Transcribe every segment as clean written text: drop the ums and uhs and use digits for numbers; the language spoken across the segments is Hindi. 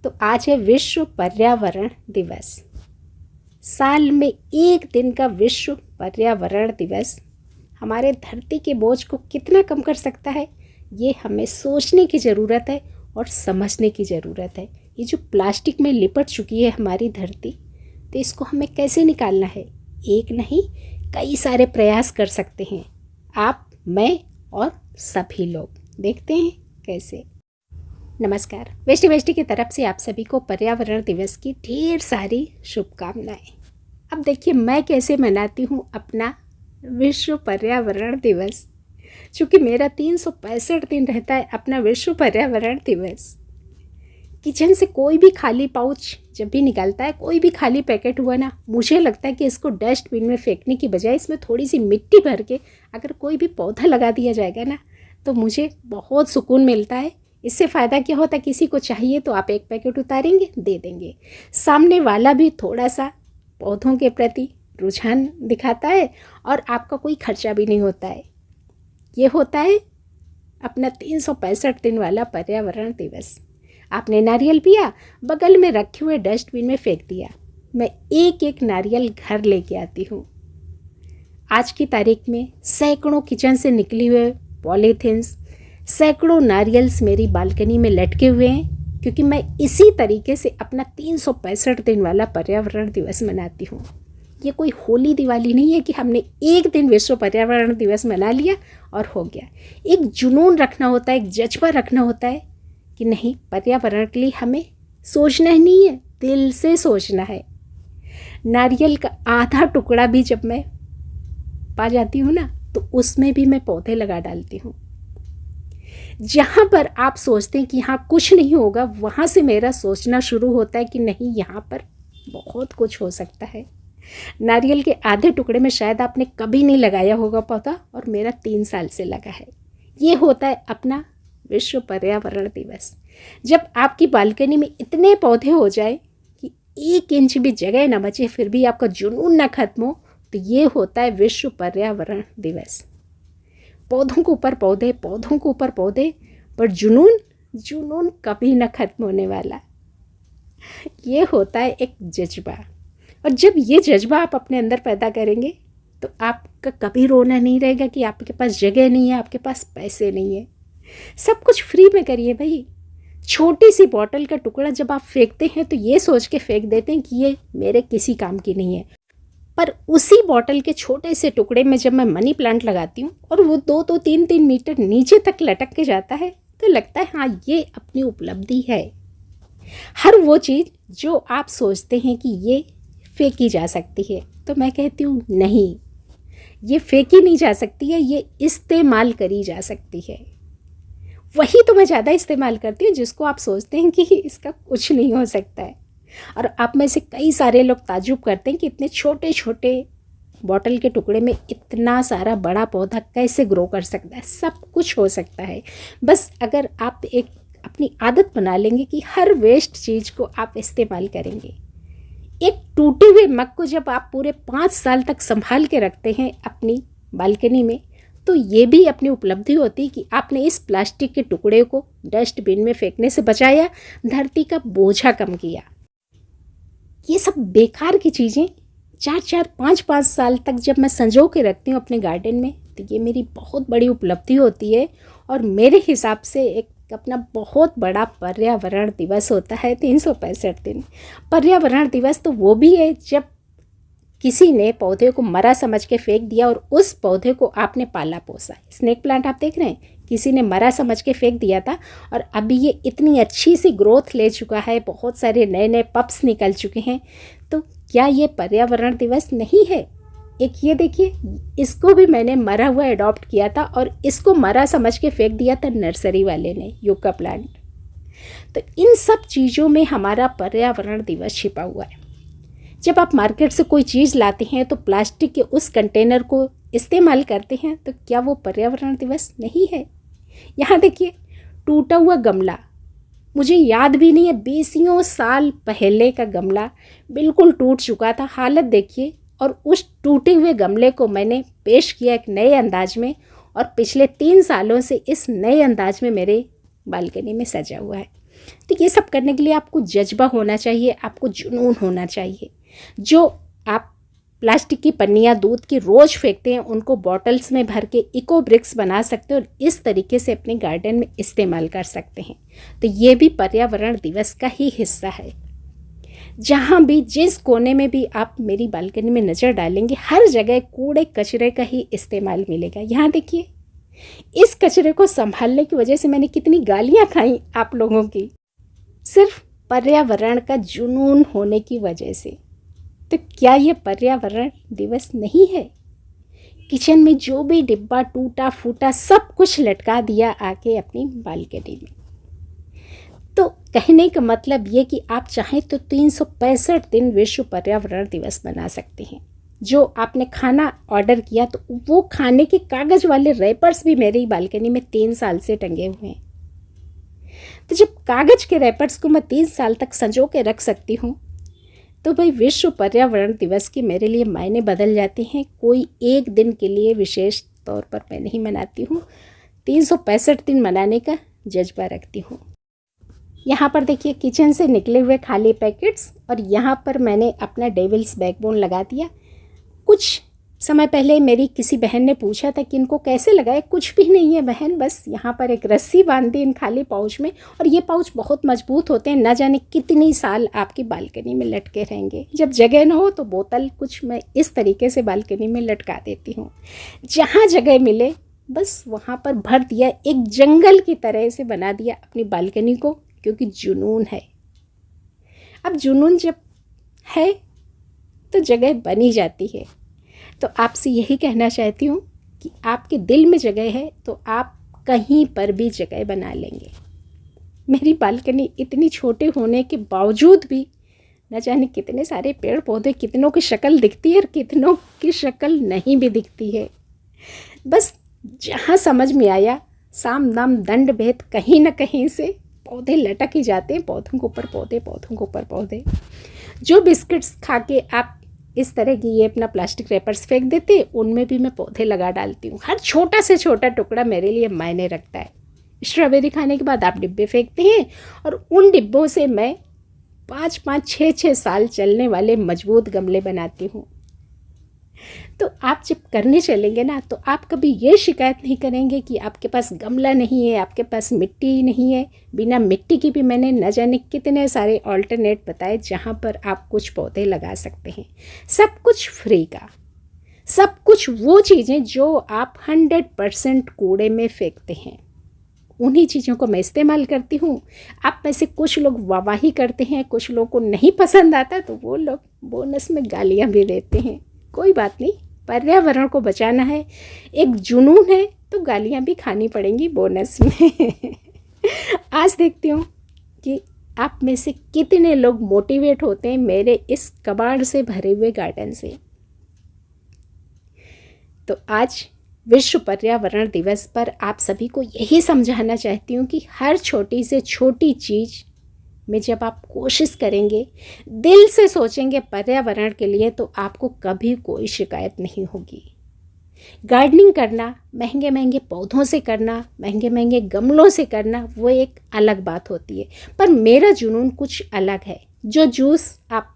तो आज है विश्व पर्यावरण दिवस। साल में एक दिन का विश्व पर्यावरण दिवस हमारे धरती के बोझ को कितना कम कर सकता है, ये हमें सोचने की ज़रूरत है और समझने की ज़रूरत है। ये जो प्लास्टिक में लिपट चुकी है हमारी धरती, तो इसको हमें कैसे निकालना है? एक नहीं, कई सारे प्रयास कर सकते हैं आप, मैं और सभी लोग। देखते हैं कैसे। नमस्कार, वेष्टी की तरफ से आप सभी को पर्यावरण दिवस की ढेर सारी शुभकामनाएं। अब देखिए मैं कैसे मनाती हूँ अपना विश्व पर्यावरण दिवस। चूँकि मेरा 365 दिन रहता है अपना विश्व पर्यावरण दिवस। किचन से कोई भी खाली पाउच जब भी निकलता है, कोई भी खाली पैकेट हुआ ना, मुझे लगता है कि इसको डस्टबिन में फेंकने की बजाय इसमें थोड़ी सी मिट्टी भर के अगर कोई भी पौधा लगा दिया जाएगा ना, तो मुझे बहुत सुकून मिलता है। इससे फ़ायदा क्या होता है, किसी को चाहिए तो आप एक पैकेट उतारेंगे, दे देंगे। सामने वाला भी थोड़ा सा पौधों के प्रति रुझान दिखाता है और आपका कोई खर्चा भी नहीं होता है। ये होता है अपना 365 दिन वाला पर्यावरण दिवस। आपने नारियल पिया, बगल में रखे हुए डस्टबिन में फेंक दिया। मैं एक एक नारियल घर लेके आती हूँ। आज की तारीख में सैकड़ों किचन से निकली हुए पॉलीथिन्स, सैकड़ों नारियल्स मेरी बालकनी में लटके हुए हैं, क्योंकि मैं इसी तरीके से अपना 365 दिन वाला पर्यावरण दिवस मनाती हूँ। ये कोई होली दिवाली नहीं है कि हमने एक दिन विश्व पर्यावरण दिवस मना लिया और हो गया। एक जुनून रखना होता है, एक जज्बा रखना होता है कि नहीं, पर्यावरण के लिए हमें सोचना ही नहीं है, दिल से सोचना है। नारियल का आधा टुकड़ा भी जब मैं पा जाती हूँ ना, तो उसमें भी मैं पौधे लगा डालती हूँ। जहाँ पर आप सोचते हैं कि यहाँ कुछ नहीं होगा, वहाँ से मेरा सोचना शुरू होता है कि नहीं, यहाँ पर बहुत कुछ हो सकता है। नारियल के आधे टुकड़े में शायद आपने कभी नहीं लगाया होगा पौधा, और मेरा 3 साल से लगा है। ये होता है अपना विश्व पर्यावरण दिवस। जब आपकी बालकनी में इतने पौधे हो जाए कि 1 इंच भी जगह ना बचे, फिर भी आपका जुनून ना खत्म हो, तो ये होता है विश्व पर्यावरण दिवस। पौधों के ऊपर पौधे, पौधों के ऊपर पौधे, पर जुनून कभी ना खत्म होने वाला। ये होता है एक जज्बा। और जब ये जज्बा आप अपने अंदर पैदा करेंगे, तो आपका कभी रोना नहीं रहेगा कि आपके पास जगह नहीं है, आपके पास पैसे नहीं है। सब कुछ फ्री में करिए भाई। छोटी सी बॉटल का टुकड़ा जब आप फेंकते हैं, तो ये सोच के फेंक देते हैं कि ये मेरे किसी काम की नहीं है। पर उसी बॉटल के छोटे से टुकड़े में जब मैं मनी प्लांट लगाती हूँ और वो 2-2, 3-3 मीटर नीचे तक लटक के जाता है, तो लगता है हाँ, ये अपनी उपलब्धि है। हर वो चीज़ जो आप सोचते हैं कि ये फेंकी जा सकती है, तो मैं कहती हूँ नहीं, ये फेंकी नहीं जा सकती है, ये इस्तेमाल करी जा सकती है। वही तो मैं ज़्यादा इस्तेमाल करती हूँ, जिसको आप सोचते हैं कि इसका कुछ नहीं हो सकता है। और आप में से कई सारे लोग ताज्जुब करते हैं कि इतने छोटे छोटे बॉटल के टुकड़े में इतना सारा बड़ा पौधा कैसे ग्रो कर सकता है। सब कुछ हो सकता है, बस अगर आप एक अपनी आदत बना लेंगे कि हर वेस्ट चीज़ को आप इस्तेमाल करेंगे। एक टूटे हुए मग को जब आप पूरे 5 साल तक संभाल के रखते हैं अपनी बालकनी में, तो ये भी अपनी उपलब्धि होती है कि आपने इस प्लास्टिक के टुकड़े को डस्टबिन में फेंकने से बचाया, धरती का बोझा कम किया। ये सब बेकार की चीज़ें 4-4, 5-5 साल तक जब मैं संजो के रखती हूँ अपने गार्डन में, तो ये मेरी बहुत बड़ी उपलब्धि होती है। और मेरे हिसाब से एक अपना बहुत बड़ा पर्यावरण दिवस होता है 365 दिन। पर्यावरण दिवस तो वो भी है जब किसी ने पौधे को मरा समझ के फेंक दिया और उस पौधे को आपने पाला पोसा। स्नेक प्लांट आप देख रहे हैं, किसी ने मरा समझ के फेंक दिया था और अभी ये इतनी अच्छी सी ग्रोथ ले चुका है, बहुत सारे नए नए पप्स निकल चुके हैं। तो क्या ये पर्यावरण दिवस नहीं है? एक ये देखिए, इसको भी मैंने मरा हुआ अडॉप्ट किया था और इसको मरा समझ के फेंक दिया था नर्सरी वाले ने, यूका प्लांट। तो इन सब चीज़ों में हमारा पर्यावरण दिवस छिपा हुआ है। जब आप मार्केट से कोई चीज़ लाते हैं तो प्लास्टिक के उस कंटेनर को इस्तेमाल करते हैं, तो क्या वो पर्यावरण दिवस नहीं है? यहाँ देखिए, टूटा हुआ गमला, मुझे याद भी नहीं है, 20 साल पहले का गमला बिल्कुल टूट चुका था। हालत देखिए, और उस टूटे हुए गमले को मैंने पेश किया एक नए अंदाज में, और पिछले 3 सालों से इस नए अंदाज में मेरे बालकनी में सजा हुआ है। तो ये सब करने के लिए आपको जज्बा होना चाहिए, आपको जुनून होना चाहिए। जो आप प्लास्टिक की पन्नियाँ दूध की रोज़ फेंकते हैं, उनको बॉटल्स में भर के इको ब्रिक्स बना सकते हैं और इस तरीके से अपने गार्डन में इस्तेमाल कर सकते हैं। तो ये भी पर्यावरण दिवस का ही हिस्सा है। जहाँ भी, जिस कोने में भी आप मेरी बालकनी में नज़र डालेंगे, हर जगह कूड़े कचरे का ही इस्तेमाल मिलेगा। यहाँ देखिए, इस कचरे को संभालने की वजह से मैंने कितनी गालियाँ खाई आप लोगों की, सिर्फ पर्यावरण का जुनून होने की वजह से। तो क्या ये पर्यावरण दिवस नहीं है? किचन में जो भी डिब्बा टूटा फूटा सब कुछ लटका दिया आके अपनी बालकनी में। तो कहने का मतलब ये कि आप चाहें तो 365 दिन विश्व पर्यावरण दिवस बना सकते हैं। जो आपने खाना ऑर्डर किया, तो वो खाने के कागज़ वाले रैपर्स भी मेरी बालकनी में 3 साल से टंगे हुए हैं। तो जब कागज़ के रैपर्स को मैं 3 साल तक संजो के रख सकती हूँ, तो भाई विश्व पर्यावरण दिवस के मेरे लिए मायने बदल जाते हैं। कोई एक दिन के लिए विशेष तौर पर मैं नहीं मनाती हूँ, 365 दिन मनाने का जज्बा रखती हूँ। यहाँ पर देखिए, किचन से निकले हुए खाली पैकेट्स, और यहाँ पर मैंने अपना डेविल्स बैकबोन लगा दिया। कुछ समय पहले मेरी किसी बहन ने पूछा था कि इनको कैसे लगाए। कुछ भी नहीं है बहन, बस यहाँ पर एक रस्सी बांध दी इन खाली पाउच में, और ये पाउच बहुत मजबूत होते हैं, ना जाने कितनी साल आपकी बालकनी में लटके रहेंगे। जब जगह ना हो तो बोतल कुछ मैं इस तरीके से बालकनी में लटका देती हूँ। जहाँ जगह मिले बस वहाँ पर भर दिया, एक जंगल की तरह से बना दिया अपनी बालकनी को, क्योंकि जुनून है। अब जुनून जब है तो जगह बनी जाती है। तो आपसे यही कहना चाहती हूँ कि आपके दिल में जगह है तो आप कहीं पर भी जगह बना लेंगे। मेरी बालकनी इतनी छोटे होने के बावजूद भी न जाने कितने सारे पेड़ पौधे, कितनों की शक्ल दिखती है और कितनों की शक्ल नहीं भी दिखती है। बस जहाँ समझ में आया, साम दाम दंड भेद, कहीं ना कहीं से पौधे लटक ही जाते हैं, पौधों के ऊपर पौधे, पौधों के ऊपर पौधे। जो बिस्किट्स खा के आप इस तरह की ये अपना प्लास्टिक रैपर्स फेंक देते, उनमें भी मैं पौधे लगा डालती हूँ। हर छोटा से छोटा टुकड़ा मेरे लिए मायने रखता है। स्ट्रॉबेरी खाने के बाद आप डिब्बे फेंकते हैं, और उन डिब्बों से मैं 5-5, 6-6 साल चलने वाले मजबूत गमले बनाती हूँ। तो आप जब करने चलेंगे ना, तो आप कभी ये शिकायत नहीं करेंगे कि आपके पास गमला नहीं है, आपके पास मिट्टी नहीं है। बिना मिट्टी की भी मैंने न जाने कितने सारे ऑल्टरनेट बताए जहाँ पर आप कुछ पौधे लगा सकते हैं। सब कुछ फ्री का, सब कुछ वो चीज़ें जो आप 100% कूड़े में फेंकते हैं, उन्हीं चीज़ों को मैं इस्तेमाल करती हूँ। आप में से कुछ लोग वाहवाही करते हैं, कुछ लोगों को नहीं पसंद आता, तो वो लोग बोनस में गालियाँ भी देते हैं। कोई बात नहीं, पर्यावरण को बचाना है, एक जुनून है, तो गालियाँ भी खानी पड़ेंगी बोनस में। आज देखती हूँ कि आप में से कितने लोग मोटिवेट होते हैं मेरे इस कबाड़ से भरे हुए गार्डन से। तो आज विश्व पर्यावरण दिवस पर आप सभी को यही समझाना चाहती हूँ कि हर छोटी से छोटी चीज़ में जब आप कोशिश करेंगे, दिल से सोचेंगे पर्यावरण के लिए, तो आपको कभी कोई शिकायत नहीं होगी। गार्डनिंग करना, महंगे महंगे पौधों से करना, महंगे महंगे गमलों से करना, वो एक अलग बात होती है। पर मेरा जुनून कुछ अलग है। जो जूस आप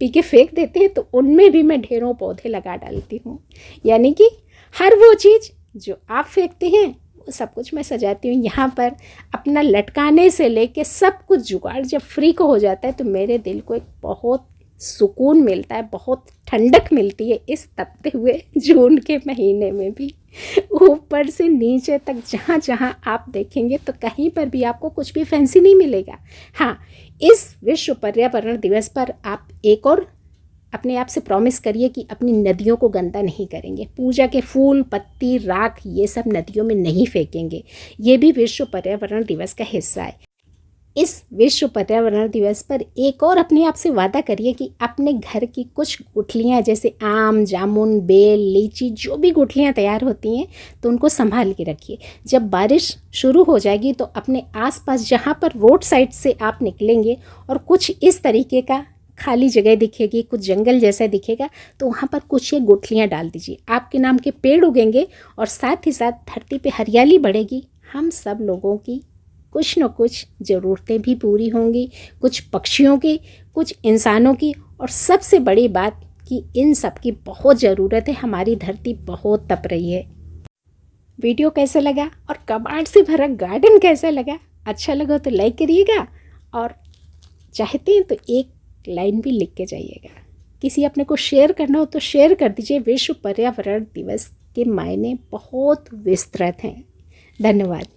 पी के फेंक देते हैं, तो उनमें भी मैं ढेरों पौधे लगा डालती हूँ। यानी कि हर वो चीज़ जो आप फेंकते हैं, वो सब कुछ मैं सजाती हूँ। यहाँ पर अपना लटकाने से लेके सब कुछ जुगाड़ जब फ्री को हो जाता है, तो मेरे दिल को एक बहुत सुकून मिलता है, बहुत ठंडक मिलती है इस तपते हुए जून के महीने में भी। ऊपर से नीचे तक जहाँ जहाँ आप देखेंगे, तो कहीं पर भी आपको कुछ भी फैंसी नहीं मिलेगा। हाँ, इस विश्व पर्यावरण दिवस पर आप एक और अपने आप से प्रॉमिस करिए कि अपनी नदियों को गंदा नहीं करेंगे। पूजा के फूल, पत्ती, राख, ये सब नदियों में नहीं फेंकेंगे। ये भी विश्व पर्यावरण दिवस का हिस्सा है। इस विश्व पर्यावरण दिवस पर एक और अपने आप से वादा करिए कि अपने घर की कुछ गुठलियाँ, जैसे आम, जामुन, बेल, लीची, जो भी गुठलियाँ तैयार होती हैं, तो उनको संभाल के रखिए। जब बारिश शुरू हो जाएगी, तो अपने आसपास जहाँ पर रोड साइड से आप निकलेंगे और कुछ इस तरीके का खाली जगह दिखेगी, कुछ जंगल जैसा दिखेगा, तो वहाँ पर कुछ ये गुठलियाँ डाल दीजिए। आपके नाम के पेड़ उगेंगे और साथ ही साथ धरती पे हरियाली बढ़ेगी। हम सब लोगों की कुछ न कुछ ज़रूरतें भी पूरी होंगी, कुछ पक्षियों की, कुछ इंसानों की, और सबसे बड़ी बात कि इन सब की बहुत ज़रूरत है। हमारी धरती बहुत तप रही है। वीडियो कैसा लगा और कबाड़ से भरा गार्डन कैसा लगा? अच्छा लगा तो लाइक करिएगा, और चाहते हैं तो एक लाइन भी लिख के जाइएगा। किसी अपने को शेयर करना हो तो शेयर कर दीजिए। विश्व पर्यावरण दिवस के मायने बहुत विस्तृत हैं। धन्यवाद।